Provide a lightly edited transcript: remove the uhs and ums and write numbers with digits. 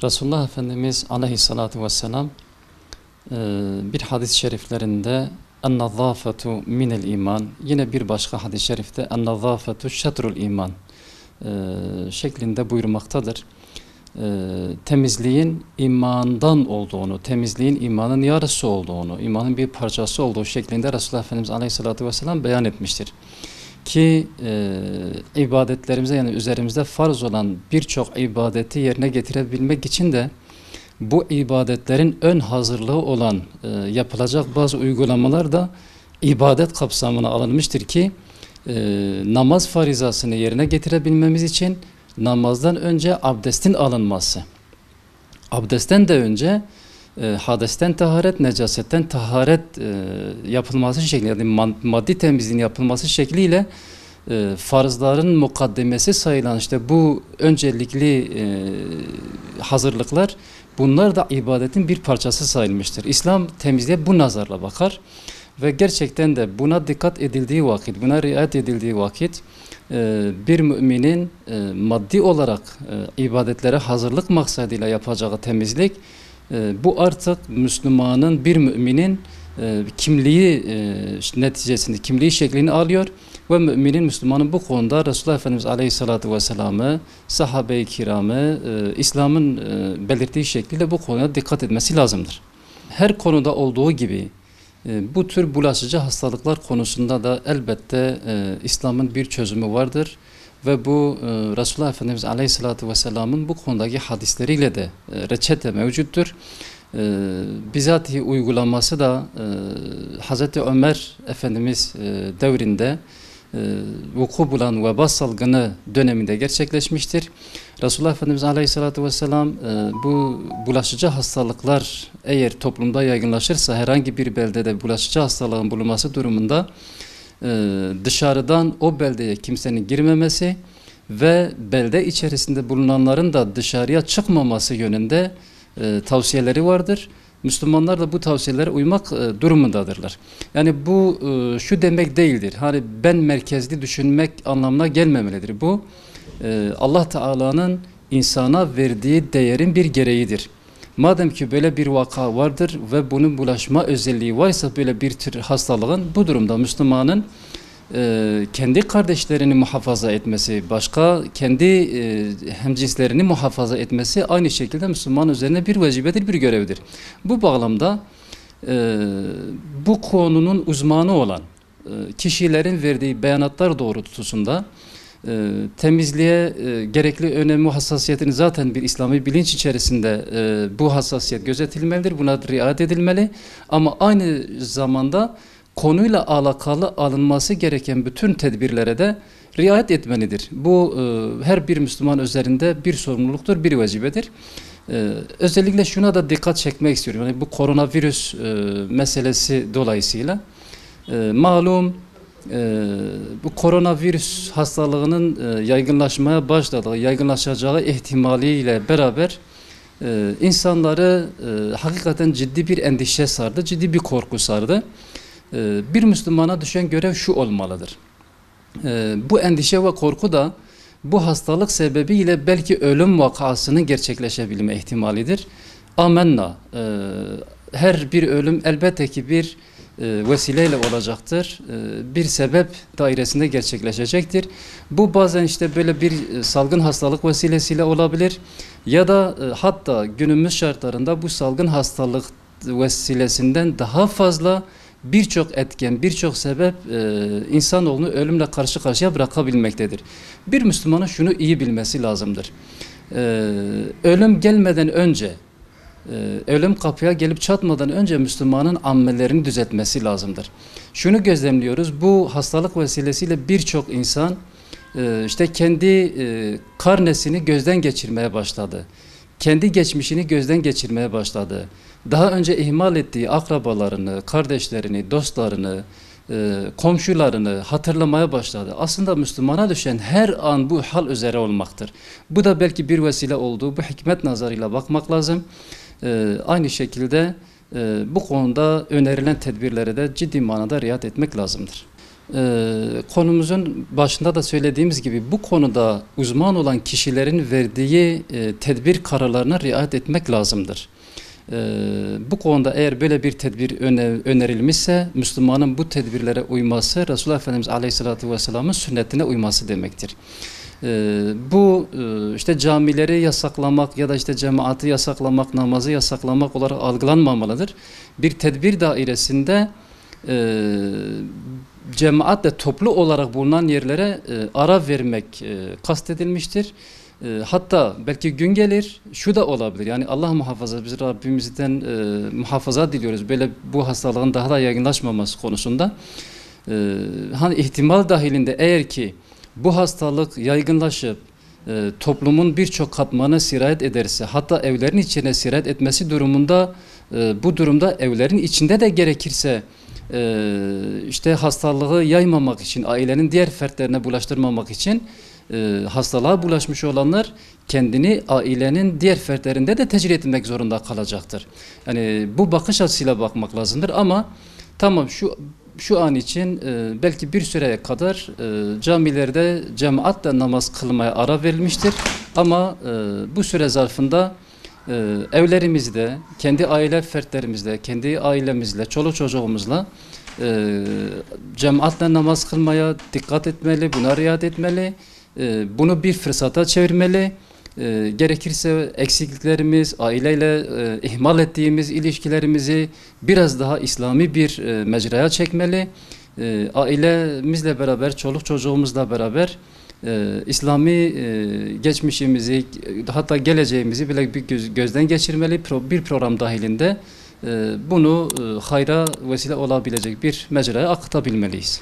Resulullah Efendimiz aleyhissalatu vesselam bir hadis-i şeriflerinde "En-nazafetu minel iman", yine bir başka hadis-i şerifte "En-nazafetu şetrul iman" şeklinde buyurmaktadır. Temizliğin imandan olduğunu, temizliğin imanın yarısı olduğunu, imanın bir parçası olduğu şeklinde Resulullah Efendimiz aleyhissalatu vesselam beyan etmiştir. Ki ibadetlerimize, yani üzerimizde farz olan birçok ibadeti yerine getirebilmek için de bu ibadetlerin ön hazırlığı olan yapılacak bazı uygulamalar da ibadet kapsamına alınmıştır ki namaz farizasını yerine getirebilmemiz için namazdan önce abdestin alınması, abdestten de önce hadesten taharet, necasetten taharet yapılması şekliyle, yani maddi temizliğin yapılması şekliyle farzların mukaddemesi sayılan işte bu öncelikli hazırlıklar, bunlar da ibadetin bir parçası sayılmıştır. İslam temizliğe bu nazarla bakar ve gerçekten de buna dikkat edildiği vakit, buna riayet edildiği vakit bir müminin maddi olarak ibadetlere hazırlık maksadıyla yapacağı temizlik, bu artık Müslümanın, bir müminin kimliği neticesinde kimliği şeklini alıyor ve müminin, Müslümanın bu konuda Resulullah Efendimiz Aleyhisselatü Vesselam'ı, sahabe-i kiramı, İslam'ın belirttiği şekliyle bu konuya dikkat etmesi lazımdır. Her konuda olduğu gibi bu tür bulaşıcı hastalıklar konusunda da elbette İslam'ın bir çözümü vardır. Ve bu Resulullah Efendimiz Aleyhisselatü Vesselam'ın bu konudaki hadisleriyle de reçete mevcuttur. Bizatihi uygulaması da Hazreti Ömer Efendimiz devrinde vuku bulan veba salgını döneminde gerçekleşmiştir. Resulullah Efendimiz Aleyhisselatü Vesselam bu bulaşıcı hastalıklar eğer toplumda yaygınlaşırsa, herhangi bir beldede bulaşıcı hastalığın bulunması durumunda dışarıdan o beldeye kimsenin girmemesi ve belde içerisinde bulunanların da dışarıya çıkmaması yönünde tavsiyeleri vardır. Müslümanlar da bu tavsiyelere uymak durumundadırlar. Yani bu şu demek değildir. Hani ben merkezli düşünmek anlamına gelmemelidir. Bu Allah Teala'nın insana verdiği değerin bir gereğidir. Madem ki böyle bir vaka vardır ve bunun bulaşma özelliği varsa, böyle bir tür hastalığın, bu durumda Müslümanın kendi kardeşlerini muhafaza etmesi, başka kendi hemcinslerini muhafaza etmesi aynı şekilde Müslüman üzerine bir vazibedir, bir görevdir. Bu bağlamda bu konunun uzmanı olan kişilerin verdiği beyanatlar doğrultusunda temizliğe gerekli önemi, hassasiyetini zaten bir İslami bilinç içerisinde bu hassasiyet gözetilmelidir, buna riayet edilmeli. Ama aynı zamanda konuyla alakalı alınması gereken bütün tedbirlere de riayet etmelidir. Bu her bir Müslüman üzerinde bir sorumluluktur, bir vazibedir. Özellikle şuna da dikkat çekmek istiyorum. Yani bu koronavirüs meselesi dolayısıyla malum bu koronavirüs hastalığının yaygınlaşmaya başladığı, yaygınlaşacağı ihtimaliyle beraber insanları hakikaten ciddi bir endişe sardı, ciddi bir korku sardı. Bir Müslümana düşen görev şu olmalıdır. Bu endişe ve korku da bu hastalık sebebiyle belki ölüm vakasının gerçekleşebilme ihtimalidir. Amenna. Her bir ölüm elbette ki bir vesileyle olacaktır. Bir sebep dairesinde gerçekleşecektir. Bu bazen işte böyle bir salgın hastalık vesilesiyle olabilir. Ya da hatta günümüz şartlarında bu salgın hastalık vesilesinden daha fazla birçok etken, birçok sebep insanoğlunu ölümle karşı karşıya bırakabilmektedir. Bir Müslümanın şunu iyi bilmesi lazımdır. Ölüm gelmeden önce, ölüm kapıya gelip çatmadan önce Müslümanın amellerini düzeltmesi lazımdır. Şunu gözlemliyoruz, bu hastalık vesilesiyle birçok insan işte kendi karnesini gözden geçirmeye başladı. Kendi geçmişini gözden geçirmeye başladı. Daha önce ihmal ettiği akrabalarını, kardeşlerini, dostlarını, komşularını hatırlamaya başladı. Aslında Müslümana düşen her an bu hal üzere olmaktır. Bu da belki bir vesile olduğu, bu hikmet nazarıyla bakmak lazım. Aynı şekilde bu konuda önerilen tedbirlere de ciddi manada riayet etmek lazımdır. Konumuzun başında da söylediğimiz gibi bu konuda uzman olan kişilerin verdiği tedbir kararlarına riayet etmek lazımdır. Bu konuda eğer böyle bir tedbir önerilmişse Müslümanın bu tedbirlere uyması Resulullah Efendimiz Aleyhisselatü Vesselam'ın sünnetine uyması demektir. Bu işte camileri yasaklamak ya da işte cemaati yasaklamak, namazı yasaklamak olarak algılanmamalıdır. Bir tedbir dairesinde cemaatle toplu olarak bulunan yerlere ara vermek kastedilmiştir. Hatta belki gün gelir şu da olabilir. Yani Allah muhafaza, biz Rabbimizden muhafaza diliyoruz. Böyle bu hastalığın daha da yaygınlaşmaması konusunda. Hani ihtimal dahilinde eğer ki bu hastalık yaygınlaşıp toplumun birçok katmanı sirayet ederse, hatta evlerin içine sirayet etmesi durumunda bu durumda evlerin içinde de gerekirse işte hastalığı yaymamak için, ailenin diğer fertlerine bulaştırmamak için hastalığa bulaşmış olanlar kendini ailenin diğer fertlerinde de tecrübe etmek zorunda kalacaktır. Yani bu bakış açısıyla bakmak lazımdır ama tamam şu an için belki bir süreye kadar camilerde cemaatle namaz kılmaya ara verilmiştir ama bu süre zarfında evlerimizde, kendi aile fertlerimizle, kendi ailemizle, çoluk çocuğumuzla cemaatle namaz kılmaya dikkat etmeli, buna riayet etmeli, bunu bir fırsata çevirmeli. Gerekirse eksikliklerimiz, aileyle ihmal ettiğimiz ilişkilerimizi biraz daha İslami bir mecraya çekmeli. Ailemizle beraber, çoluk çocuğumuzla beraber İslami geçmişimizi, hatta geleceğimizi bile bir gözden geçirmeli. Bir program dahilinde bunu hayra vesile olabilecek bir mecraya akıtabilmeliyiz.